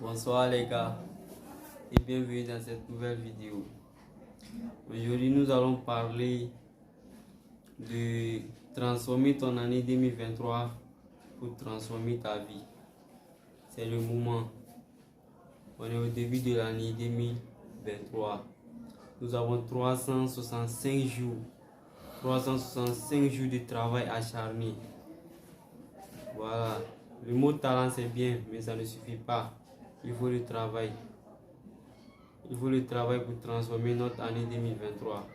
Bonsoir les gars et bienvenue dans cette nouvelle vidéo. Aujourd'hui nous allons parler de transformer ton année 2023 pour transformer ta vie. C'est le moment. On est au début de l'année 2023. Nous avons 365 jours. 365 jours de travail acharné. Voilà. Le mot talent c'est bien, mais ça ne suffit pas. Il faut le travail. Il faut le travail pour transformer notre année 2023.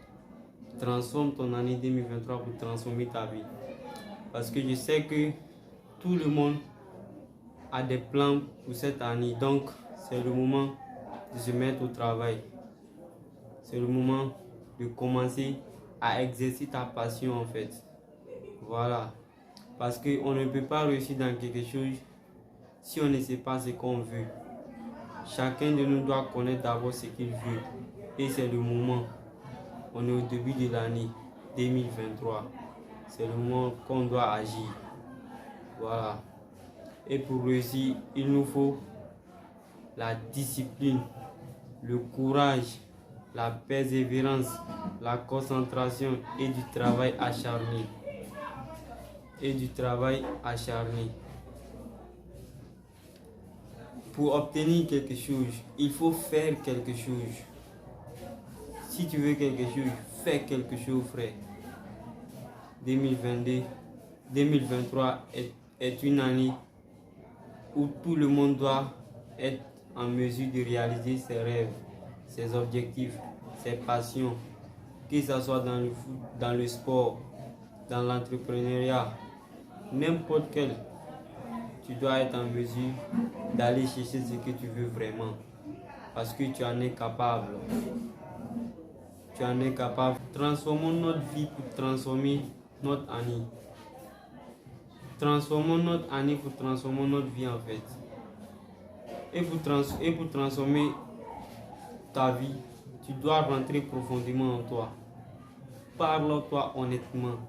Transforme ton année 2023 pour transformer ta vie. Parce que je sais que tout le monde a des plans pour cette année. Donc, c'est le moment de se mettre au travail. C'est le moment de commencer à exercer ta passion en fait. Voilà. Parce qu'on ne peut pas réussir dans quelque chose si on ne sait pas ce qu'on veut. Chacun de nous doit connaître d'abord ce qu'il veut. Et c'est le moment. On est au début de l'année 2023. C'est le moment qu'on doit agir. Voilà. Et pour réussir, il nous faut la discipline, le courage, la persévérance, la concentration et du travail acharné. Pour obtenir quelque chose, il faut faire quelque chose. Si tu veux quelque chose, fais quelque chose, frère. 2023 est une année où tout le monde doit être en mesure de réaliser ses rêves, ses objectifs, ses passions, que ce soit dans le foot, dans le sport, dans l'entrepreneuriat, n'importe quel. Tu dois être en mesure d'aller chercher ce que tu veux vraiment. Parce que tu en es capable. Tu en es capable. Transformons notre vie pour transformer notre année. Transformons notre année pour transformer notre vie en fait. Et pour transformer ta vie, tu dois rentrer profondément en toi. Parle-toi honnêtement.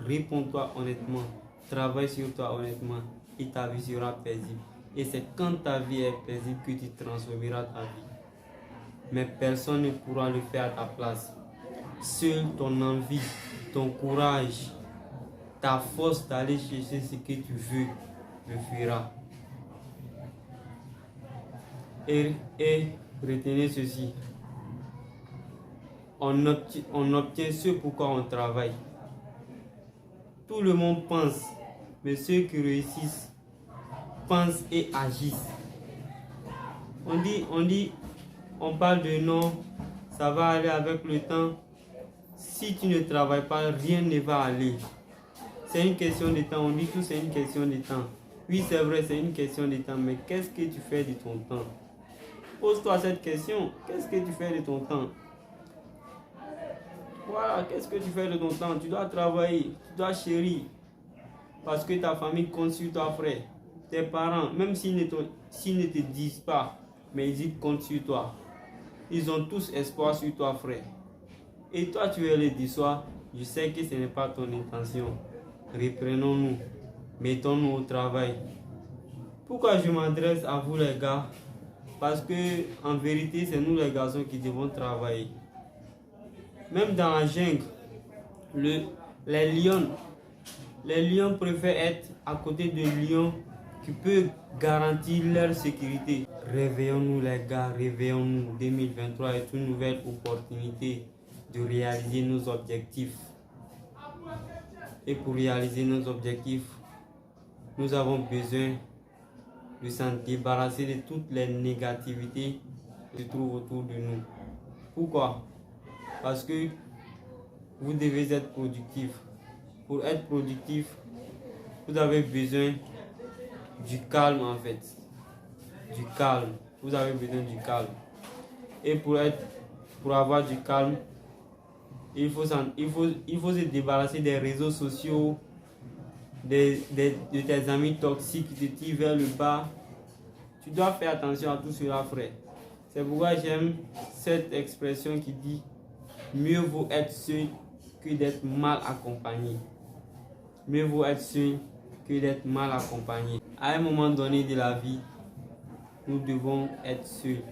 Réponds-toi honnêtement. Travaille sur toi honnêtement. Et ta vie sera paisible. Et c'est quand ta vie est paisible que tu transformeras ta vie. Mais personne ne pourra le faire à ta place. Seule ton envie, ton courage, ta force d'aller chercher ce que tu veux le fera. Et retenez ceci. On obtient ce pourquoi on travaille. Tout le monde pense, mais ceux qui réussissent pensent et agissent. On parle de non, ça va aller avec le temps. Si tu ne travailles pas, rien ne va aller. C'est une question de temps. On dit tout, c'est une question de temps. Oui, c'est vrai, c'est une question de temps. Mais qu'est-ce que tu fais de ton temps? Pose-toi cette question. Qu'est-ce que tu fais de ton temps? Voilà, qu'est-ce que tu fais de ton temps? Tu dois travailler, tu dois chérir. Parce que ta famille compte sur toi, frère. Tes parents, même s'ils ne te disent pas, mais ils comptent sur toi. Ils ont tous espoir sur toi, frère. Et toi, tu es le soir. Je sais que ce n'est pas ton intention. Reprenons-nous. Mettons-nous au travail. Pourquoi je m'adresse à vous, les gars? Parce que, en vérité, c'est nous, les garçons, qui devons travailler. Même dans la jungle, les lions préfèrent être à côté de lions qui peuvent garantir leur sécurité. Réveillons-nous les gars, réveillons-nous. 2023 est une nouvelle opportunité de réaliser nos objectifs. Et pour réaliser nos objectifs, nous avons besoin de s'en débarrasser de toutes les négativités qui se trouvent autour de nous. Pourquoi? Parce que vous devez être productif. Pour être productif, vous avez besoin du calme en fait. Du calme. Vous avez besoin du calme. Et pour avoir du calme, il faut se débarrasser des réseaux sociaux, de tes amis toxiques qui te tirent vers le bas. Tu dois faire attention à tout cela, frère. C'est pourquoi j'aime cette expression qui dit mieux vaut être seul que d'être mal accompagné. Mieux vaut être seul que d'être mal accompagné. À un moment donné de la vie, nous devons être seuls.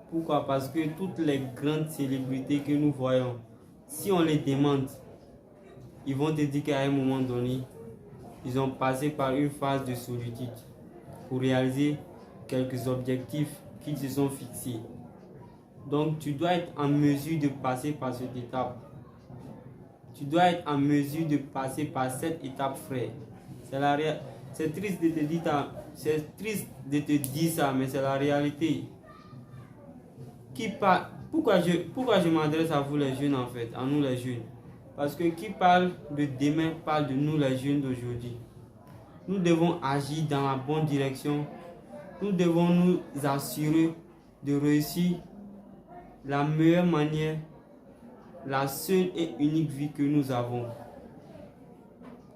Pourquoi? Parce que toutes les grandes célébrités que nous voyons, si on les demande, ils vont te dire qu'à un moment donné, ils ont passé par une phase de solitude pour réaliser quelques objectifs qu'ils se sont fixés. Donc tu dois être en mesure de passer par cette étape. Tu dois être en mesure de passer par cette étape, frère. C'est triste de te dire ça, mais c'est la réalité. Pourquoi je m'adresse à vous les jeunes en fait, à nous les jeunes? Parce que qui parle de demain parle de nous les jeunes d'aujourd'hui. Nous devons agir dans la bonne direction. Nous devons nous assurer de réussir la meilleure manière, la seule et unique vie que nous avons.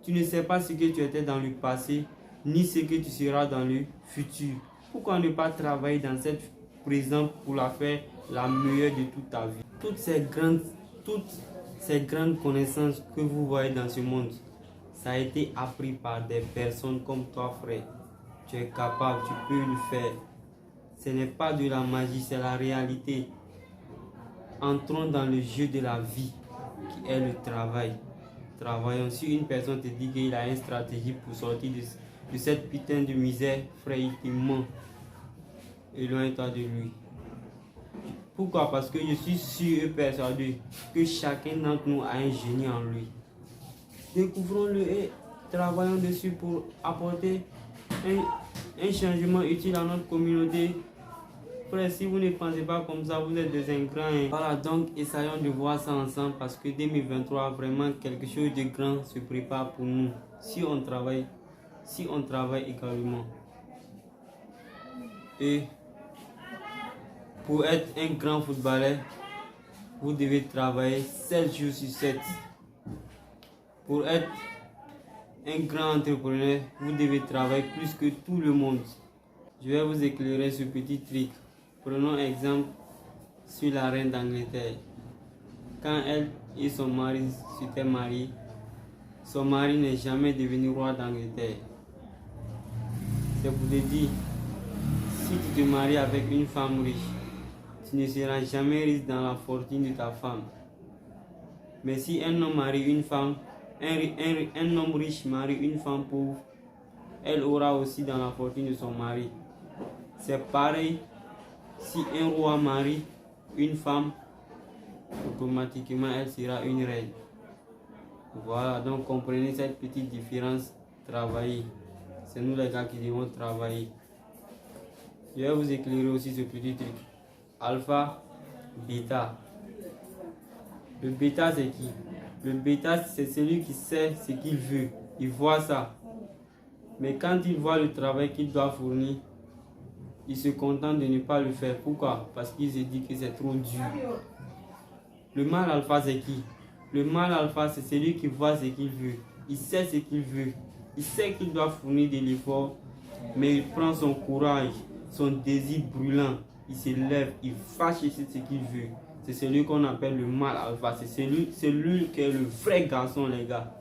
Tu ne sais pas ce que tu étais dans le passé, ni ce que tu seras dans le futur. Pourquoi ne pas travailler dans cette présent pour la faire la meilleure de toute ta vie? Toutes ces grandes connaissances que vous voyez dans ce monde, ça a été appris par des personnes comme toi, frère. Tu es capable, tu peux le faire. Ce n'est pas de la magie, c'est la réalité. Entrons dans le jeu de la vie, qui est le travail. Travaillons. Si une personne te dit qu'il a une stratégie pour sortir de cette putain de misère, frère, il te ment. Éloigne-toi de lui. Pourquoi? Parce que je suis sûr et persuadé que chacun d'entre nous a un génie en lui. Découvrons-le et travaillons dessus pour apporter un changement utile à notre communauté. Frère, si vous ne pensez pas comme ça, vous êtes des ingrats. Voilà, donc essayons de voir ça ensemble parce que 2023, vraiment quelque chose de grand se prépare pour nous. Si on travaille également. Et pour être un grand footballeur, vous devez travailler 7 jours sur 7. Pour être un grand entrepreneur, vous devez travailler plus que tout le monde. Je vais vous éclairer ce petit truc. Prenons exemple sur la reine d'Angleterre. Quand elle et son mari s'étaient mariés, son mari n'est jamais devenu roi d'Angleterre. C'est pour te dire, si tu te maries avec une femme riche, tu ne seras jamais riche dans la fortune de ta femme. Mais si un homme marie une femme, un homme riche marie une femme pauvre, elle aura aussi dans la fortune de son mari. C'est pareil, si un roi marie une femme, automatiquement elle sera une reine. Voilà, donc comprenez cette petite différence. Travailler. C'est nous les gars qui devons travailler. Je vais vous éclairer aussi ce petit truc. Alpha, bêta. Le bêta c'est qui? Le bêta c'est celui qui sait ce qu'il veut. Il voit ça. Mais quand il voit le travail qu'il doit fournir, il se contente de ne pas le faire. Pourquoi? Parce qu'il se dit que c'est trop dur. Le mâle alpha c'est qui? Le mâle alpha c'est celui qui voit ce qu'il veut. Il sait ce qu'il veut. Il sait qu'il doit fournir de l'effort. Mais il prend son courage, son désir brûlant. Il se lève, il fâche sur ce qu'il veut. C'est celui qu'on appelle le mâle alpha. C'est celui qui est le vrai garçon, les gars.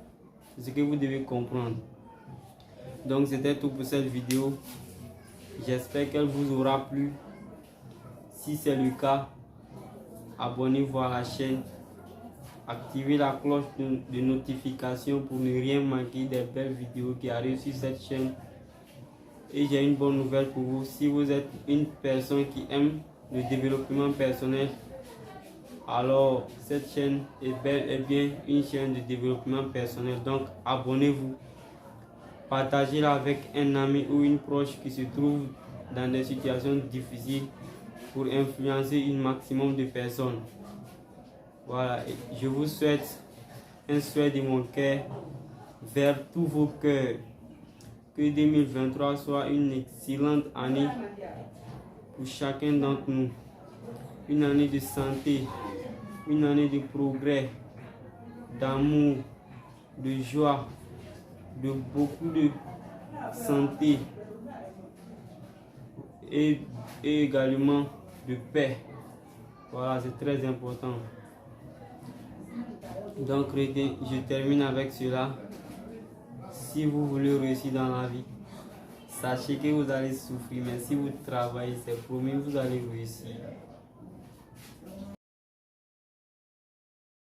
C'est ce que vous devez comprendre. Donc c'était tout pour cette vidéo. J'espère qu'elle vous aura plu. Si c'est le cas, abonnez-vous à la chaîne. Activez la cloche de notification pour ne rien manquer des belles vidéos qui arrivent sur cette chaîne. Et j'ai une bonne nouvelle pour vous. Si vous êtes une personne qui aime le développement personnel, alors cette chaîne est bel et bien une chaîne de développement personnel. Donc abonnez-vous. Partagez-la avec un ami ou une proche qui se trouve dans des situations difficiles pour influencer un maximum de personnes. Voilà, et je vous souhaite un souhait de mon cœur vers tous vos cœurs. Que 2023 soit une excellente année pour chacun d'entre nous. Une année de santé, une année de progrès, d'amour, de joie, de beaucoup de santé et également de paix. Voilà, c'est très important. Donc je termine avec cela. Si vous voulez réussir dans la vie, sachez que vous allez souffrir, mais si vous travaillez, c'est promis, vous allez réussir.